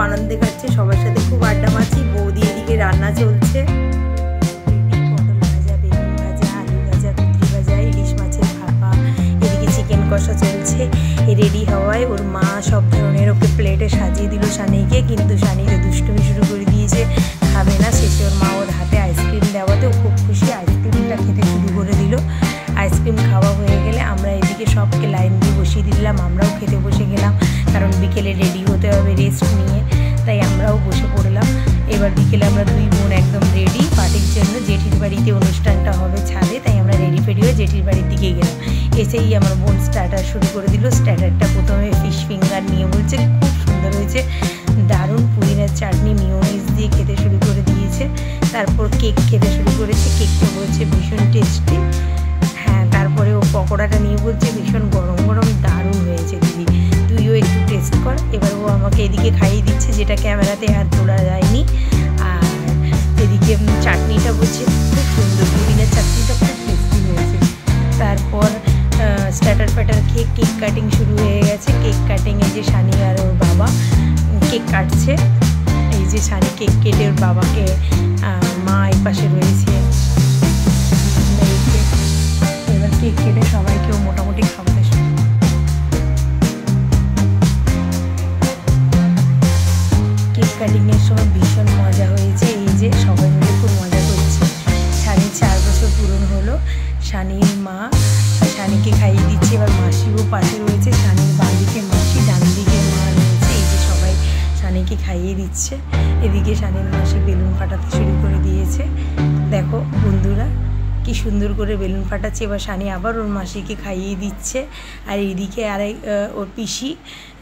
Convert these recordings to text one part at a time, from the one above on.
আনন্দে খাচ্ছে, সবার সাথে খুব আড্ডা মারছি। বৌদি এদিকে রান্না চলছে, পটল ভাজা, বেগুন ভাজা, আলু ভাজা, কুঁদরি ভাজা, ইলিশ মাছের ভাপা, এদিকে চিকেন কষা চলছে। রেডি হওয়ায় ওর মা সব ধরনের ওকে প্লেটে সাজিয়ে দিল সানিকে, কিন্তু সানি তো দুষ্টুমি শুরু করে দিয়েছে, খাবে না। শেষে ওর মা ওর হাতে আইসক্রিম দেওয়াতেও খুব খুশি, আইসক্রিমটা খেতে শুরু করে দিল। আইসক্রিম খাওয়া হয়ে গেলে আমরা এদিকে সবকে লাইন দিয়ে বসিয়ে দিলাম, আমরাও খেতে বসে গেলাম, কারণ বিকেলে রেডি হতে হবে রেস্ট নিয়ে, তাই আমরাও বসে পড়লাম। এবার বিকেলে আমরা দুই বোন একদম রেডি পার্টির জন্য। জেঠির বাড়িতে অনুষ্ঠানটা হবে ছাদে, তাই আমরা রেডি ফেডি হয়ে জেঠির বাড়ির দিকে গেলাম। এসেই আমার বোন স্টার্টার শুরু করে দিল। স্টার্টারটা প্রথমে ফিশ ফিঙ্গার নিয়ে বলছে খুব সুন্দর হয়েছে, দারুণ পুদিনার চাটনি মিওনিজ দিয়ে খেতে শুরু করে দিয়েছে। তারপর কেক খেতে শুরু করেছে, কেকটা বলছে ভীষণ টেস্টি। হ্যাঁ, তারপরে ও পকোড়াটা নিয়ে বলছে ভীষণ গরম গরম, দারুণ হয়েছে দিদি, তুইও একটু টেস্ট কর। এবার ও আমাকে এদিকে খাইয়ে দিচ্ছে, যেটা ক্যামেরাতে আর তোলা যায়নি। আর এদিকে চাটনিটা বলছে খুব সুন্দর, পুদিনার চাটনিটা খুব টেস্টি হয়েছে। তারপর স্টার্টার ফ্যাটার খেয়ে কেক কাটিং শুরু হয়ে গেছে। কেক কাটিংয়ে যে সানি আর ওর বাবা কেক কাটছে, এই যে সানি কেক কেটে ওর বাবাকে, মা এই পাশে রয়েছে। এবার কেক কেটে সবাইকেও মোটামুটি খাওয়াতে শুরু। কেক কাটিংয়ের সময় ভীষণ মজা হয়েছে, এই যে সবাই মিলে খুব মজা করছে। সানির 4 বছর পূরণ হলো। সানির মা সানিকে খাইয়ে দিচ্ছে, এবার মাসিও পাশে রয়েছে, সানির বাঁ দিকে মাসি, ডান দিকে মা রয়েছে। এই যে সবাই সানিকে খাইয়ে দিচ্ছে। এদিকে সানির মাসি বেলুন ফাটাতে শুরু করে দিয়েছে। দেখো বন্ধুরা কি সুন্দর করে বেলুন ফাটাচ্ছে। এবার সানি আবার ওর মাসিকে খাইয়ে দিচ্ছে। আর এইদিকে ওর পিসি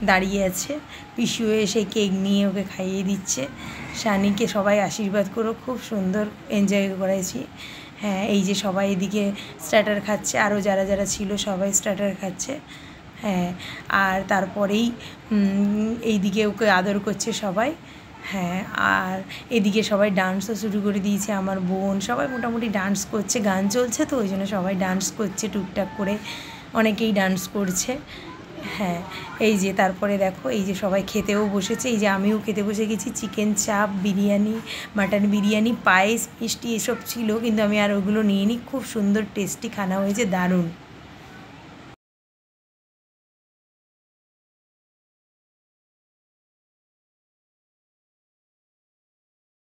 দাঁড়িয়ে আছে, পিসিও এসে কেক নিয়ে ওকে খাইয়ে দিচ্ছে। সানিকে সবাই আশীর্বাদ করো, খুব সুন্দর এনজয় করেছি। হ্যাঁ, এই যে সবাই এদিকে স্টার্টার খাচ্ছে, আরও যারা যারা ছিল সবাই স্টার্টার খাচ্ছে। হ্যাঁ, আর তারপরেই এইদিকে ওকে আদর করছে সবাই। হ্যাঁ, আর এদিকে সবাই ডান্সও শুরু করে দিয়েছে, আমার বোন সবাই মোটামুটি ডান্স করছে, গান চলছে তো ওই জন্য সবাই ডান্স করছে টুকটাক করে, অনেকেই ডান্স করছে। হ্যাঁ, এই যে তারপরে দেখো এই যে সবাই খেতেও বসেছে, এই যে আমিও খেতে বসে গেছি। চিকেন চাপ, বিরিয়ানি, মাটন বিরিয়ানি, পায়েস, মিষ্টি এসব ছিল, কিন্তু আমি আর ওগুলো নিয়ে নিই। খুব সুন্দর টেস্টি খানা হয়েছে, দারুণ।